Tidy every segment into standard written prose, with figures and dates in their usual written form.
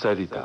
सरिता।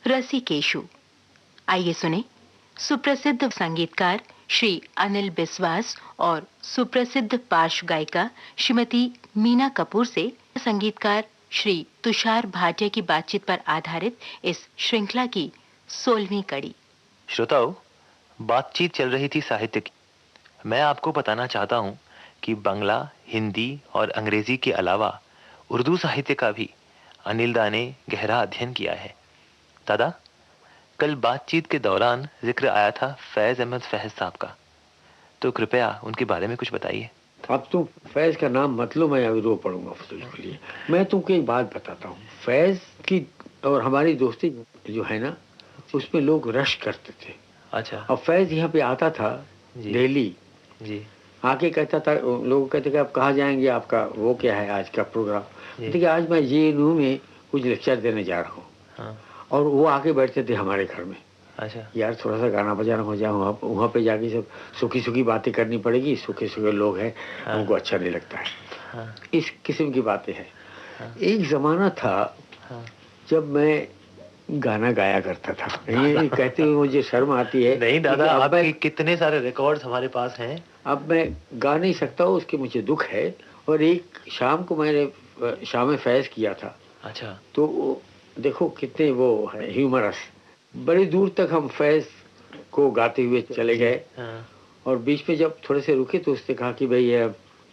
रसिकेशु। आइए सुने सुप्रसिद्ध संगीतकार श्री अनिल बिस्वास और सुप्रसिद्ध पार्श्व गायिका श्रीमती मीना कपूर से संगीतकार श्री तुषार भाटिया की बातचीत पर आधारित इस श्रृंखला की 16वीं कड़ी। श्रोताओ, बातचीत चल रही थी साहित्य की। मैं आपको बताना चाहता हूँ कि बांग्ला, हिंदी और अंग्रेजी के अलावा उर्दू साहित्य का भी अनिल दा ने गहरा अध्ययन किया है। दादा, कल बातचीत के दौरान जिक्र आया था फैज अहमद फैज साहब का, तो कृपया उनके बारे में कुछ बताइए। अब तुम फैज का नाम मत लो, मैं अभी रो पड़ूंगा फजूल के लिए। मैं तुमको एक बात बताता हूँ, फैज की और हमारी दोस्ती जो है ना, उसमें लोग रश करते थे। अच्छा। और फैज यहाँ पे आता था दिल्ली जी। आके कहता था, लोग कहते कि आप कहाँ जाएंगे, आपका वो क्या है आज का प्रोग्राम। कहते कि आज मैं JNU में कुछ लेक्चर देने जा रहा हूँ। हाँ। और वो आके बैठते थे हमारे घर में। अच्छा। यार थोड़ा सा गाना बजाना हो जाए, वहाँ पे जाके सब सुखी सुखी बातें करनी पड़ेगी, सूखे सूखे लोग हैं। हाँ। हमको अच्छा नहीं लगता है। हाँ। इस किस्म की बातें हैं। हाँ। एक जमाना था। हाँ। जब मैं गाना गाया करता था। ये कहते हुए मुझे शर्म आती है। नहीं दादा, आपके कितने सारे रिकॉर्ड्स हमारे पास हैं। अब मैं गा नहीं सकता हूँ, उसके मुझे दुख है। और एक शाम को मैंने शाम फैज किया था। अच्छा। तो देखो कितने वो है ह्यूमरस। बड़ी दूर तक हम फैज को गाते हुए चले गए। हाँ। और बीच में जब थोड़े से रुके तो उसने कहा कि भाई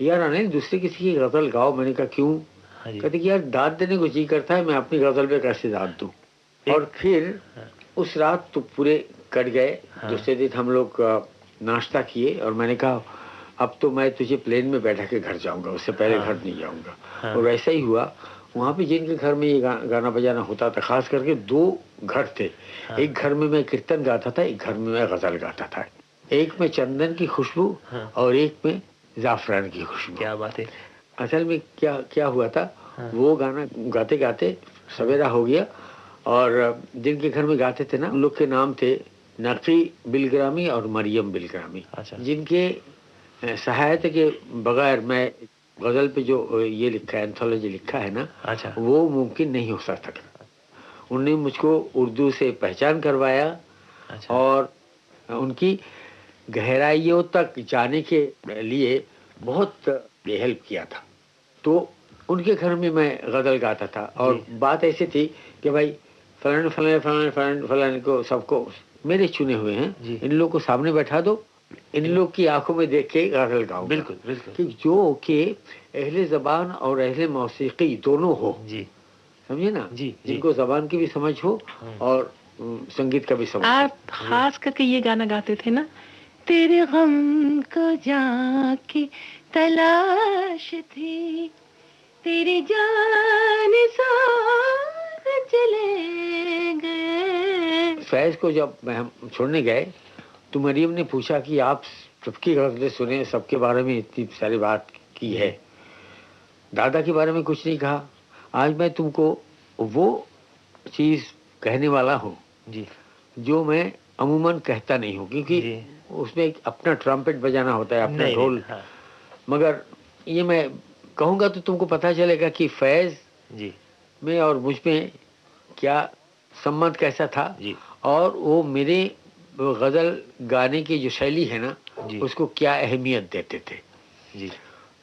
यार अनिल, दूसरे किसी की गजल गाओ। मैंने कहा क्यों? हाँ। कहते कि यार दाद देने को जी करता है, मैं अपनी गजल पे कैसे दाद दूं। और फिर हाँ। उस रात तो पूरे कट गए। हाँ। दूसरे दिन हम लोग नाश्ता किए और मैंने कहा अब तो मैं तुझे प्लेन में बैठा के घर जाऊंगा, उससे पहले घर नहीं जाऊंगा। हाँ। और वैसा ही हुआ। वहाँ पे जिनके घर में ये गाना बजाना होता था, खास करके 2 घर थे। हाँ। एक घर में मैं कीर्तन गाता था, एक घर में मैं गजल गाता था। एक में चंदन की खुशबू। हाँ। और एक में जाफरान की खुशबू। क्या बात है। असल में क्या हुआ था। हाँ। वो गाना गाते गाते सवेरा हो गया और जिनके घर में गाते थे ना, उन लोग के नाम थे नकी बिलग्रामी और मरियम बिलग्रामी। अच्छा। जिनके सहायता के बगैर मैं गजल पे जो ये लिखा है, एंथोलॉजी लिखा है ना। अच्छा। वो मुमकिन नहीं हो सकता। उन्होंने मुझको उर्दू से पहचान करवाया। अच्छा। और उनकी गहराइयों तक जाने के लिए बहुत हेल्प किया था। तो उनके घर में मैं गजल गाता था। और बात ऐसी थी कि भाई फलाने फलाने फलाने फलाने फलाने को सबको मेरे चुने हुए हैं, इन लोग को सामने बैठा दो, इन लोग की आंखों में देख के गजल गाओ। बिल्कुल बिल्कुल। कि जो कि अहले जबान और अहले मौसीकी दोनों हो। जी। समझे ना। जी। जिनको जबान की भी समझ हो और संगीत का भी समझ। आप खास करके ये गाना गाते थे ना, तेरे गम को जाके तलाश थी, तेरी जान साथ चले गए। फैज को जब हम छोड़ने गए तो मरियम ने पूछा कि आप सबकी गजलें सुने, सबके बारे में इतनी सारी बात की है, दादा के बारे में कुछ नहीं कहा। आज मैं तुमको वो चीज कहने वाला हूँ जी, जो मैं अमूमन कहता नहीं हूँ, क्योंकि उसमें एक अपना ट्रम्पेट बजाना होता है, अपना ढोल। हाँ। मगर ये मैं कहूँगा तो तुमको पता चलेगा कि फैज जी में और मुझ में क्या संबंध कैसा था जी। और वो मेरे गजल गाने की जो शैली है ना, उसको क्या अहमियत देते थे जी।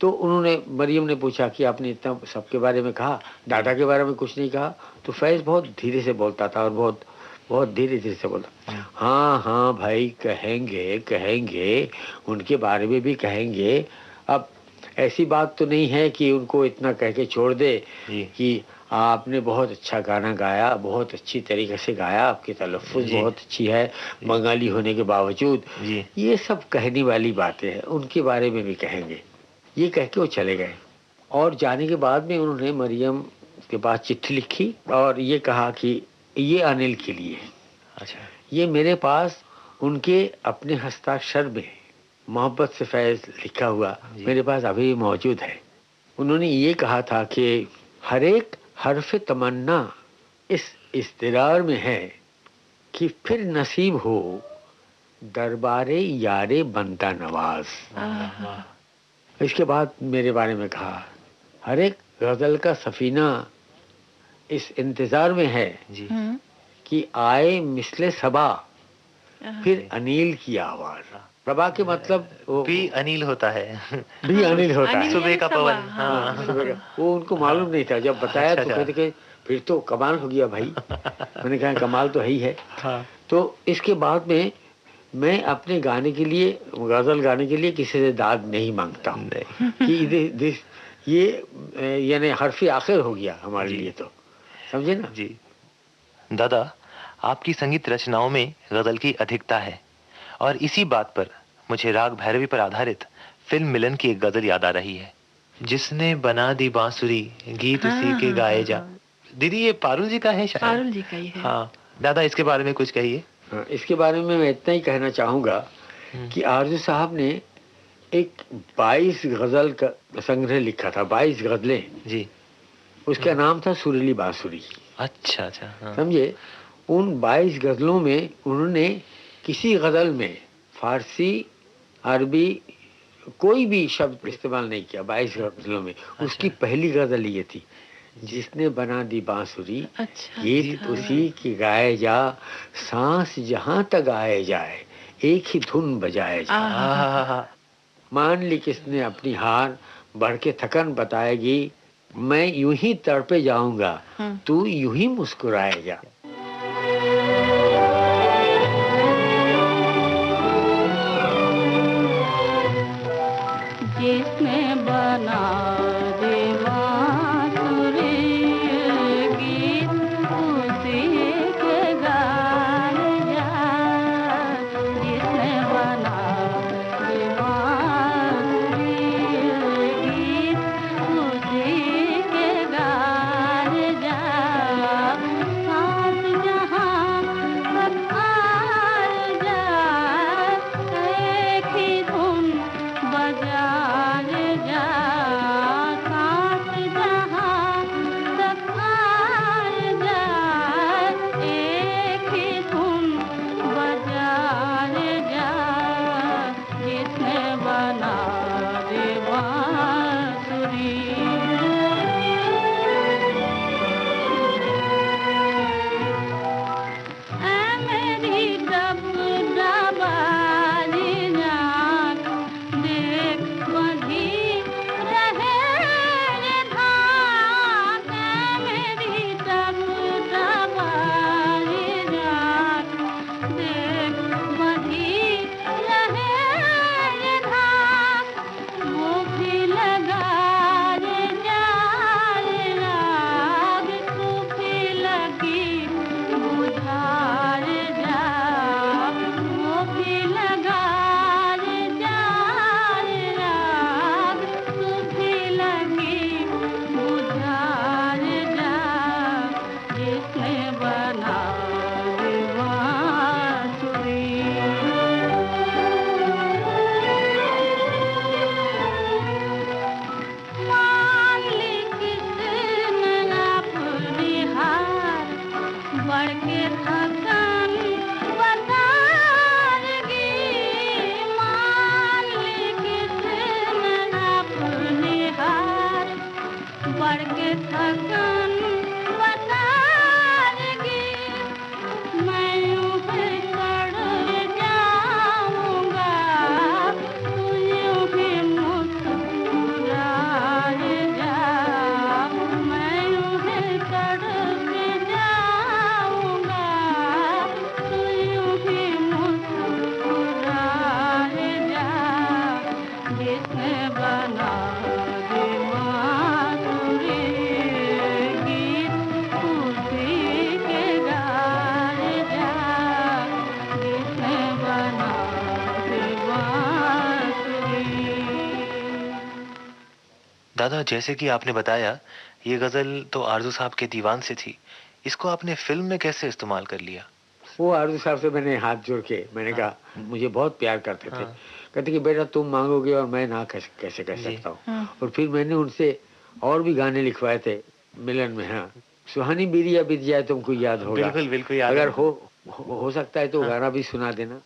तो उन्होंने, मरियम ने पूछा कि आपने इतना सबके बारे में कहा, दादा के बारे में कुछ नहीं कहा। तो फैज बहुत धीरे से बोलता था और बहुत बहुत धीरे धीरे से बोलता। हाँ हाँ भाई, कहेंगे कहेंगे, उनके बारे में भी कहेंगे। अब ऐसी बात तो नहीं है कि उनको इतना कह के छोड़ दे कि आपने बहुत अच्छा गाना गाया, बहुत अच्छी तरीके से गाया, आपकी तलफ़्फ़ुज़ बहुत अच्छी है बंगाली होने के बावजूद। ये सब कहने वाली बातें हैं, उनके बारे में भी कहेंगे। ये कह के वो चले गए। और जाने के बाद में उन्होंने मरियम के पास चिट्ठी लिखी और ये कहा कि ये अनिल के लिए। अच्छा। ये मेरे पास उनके अपने हस्ताक्षर में मोहब्बत से फैज लिखा हुआ मेरे पास अभी मौजूद है। उन्होंने ये कहा था कि हर एक हर्फ तमन्ना इस इस्तरार में है कि फिर नसीब हो दरबारे यारे बनता नवाज। इसके बाद मेरे बारे में कहा हर एक गजल का सफीना इस इंतजार में है जी कि आए मिसले सबा फिर अनिल की आवाज। प्रभा के मतलब वो भी अनिल होता है भी अनिल होता है, सुबह का पवन। हाँ सुबह का वो उनको मालूम नहीं था। जब बताया तो कहते कि फिर तो कमाल हो गया भाई। मैंने कहा कमाल तो है ही है। तो इसके बाद में मैं अपने गाने के लिए गजल गाने के लिए किसी से दाद नहीं मांगता हूँ कि ये यानी हर्फ आखिर हो गया हमारे लिए, तो समझे ना जी। दादा, आपकी संगीत रचनाओं में गजल की अधिकता है और इसी बात पर मुझे राग भैरवी पर आधारित फिल्म मिलन की एक गजल याद आ रही है। जिसने बना दी बांसुरी गीत उसी के गाए जा। दीदी ये पारुल जी का है शायद? पारुल जी का ही है। हाँ दादा, इसके बारे में कुछ कहिए। हाँ, इसके बारे में मैं इतना ही कहना चाहूँगा कि आरजू साहब ने एक 22 गजल का संग्रह लिखा था, 22 गजलें जी। उसका नाम था सुरीली बांसुरी। अच्छा अच्छा, हाँ। समझे? उन 22 गजलों में उन्होंने किसी गजल में फारसी अरबी कोई भी शब्द इस्तेमाल नहीं किया 22 गजलों में। अच्छा। उसकी पहली गजल ये थी, जिसने बना दी बांसुरी गीत उसी की गाए जा, सांस जहां तक आए जाए एक ही धुन बजाए जा। मान ली किसने अपनी हार बढ़ के थकन बताएगी, मैं यूं ही तड़पे जाऊंगा तू यूं ही मुस्कुराए जा। जिसने बना दादा, जैसे कि आपने बताया ये गजल तो आरजू साहब के दीवान से थी, इसको आपने फिल्म में कैसे इस्तेमाल कर लिया? वो आरजू साहब से मैंने हाथ जोड़ के मैंने कहा, मुझे बहुत प्यार करते थे, कहते कि बेटा तुम मांगोगे और मैं ना कैसे कह सकता हूँ। और फिर मैंने उनसे और भी गाने लिखवाए थे मिलन में। हाँ, सुहानी बिरिया बीत जाए तुमको याद होगा। बिल्कुल बिल्कुल याद। अगर हो सकता है तो गाना भी सुना देना।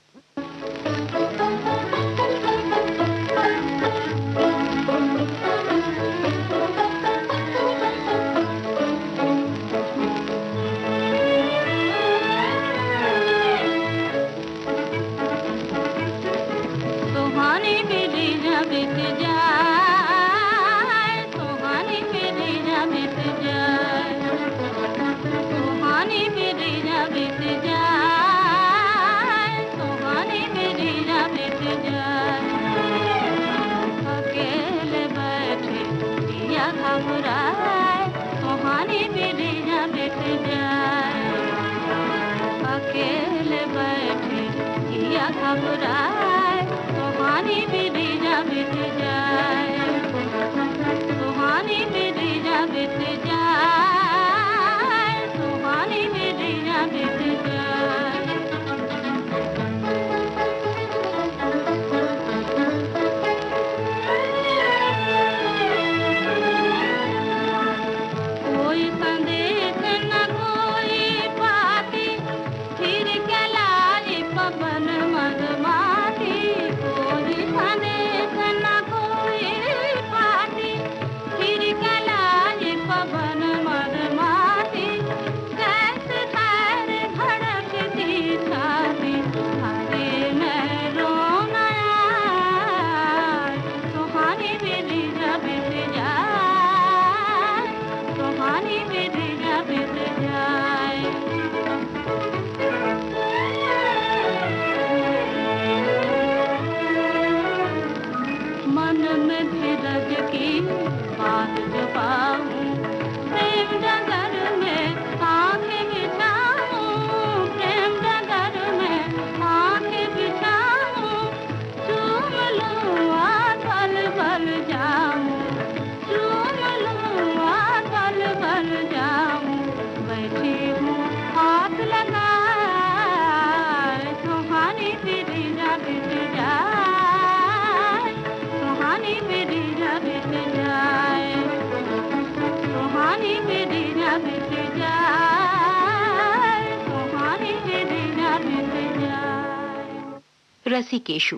रसिकेशु।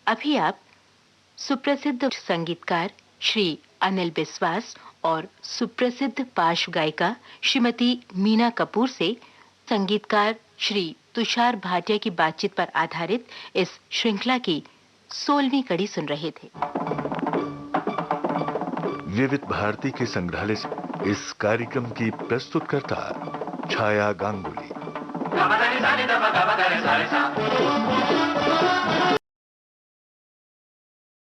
अभी आप सुप्रसिद्ध संगीतकार श्री अनिल बिस्वास और सुप्रसिद्ध पार्श्व गायिका श्रीमती मीना कपूर से संगीतकार श्री तुषार भाटिया की बातचीत पर आधारित इस श्रृंखला की 16वीं कड़ी सुन रहे थे। विविध भारती के संग्रहालय से इस कार्यक्रम की प्रस्तुतकर्ता छाया गांगुली।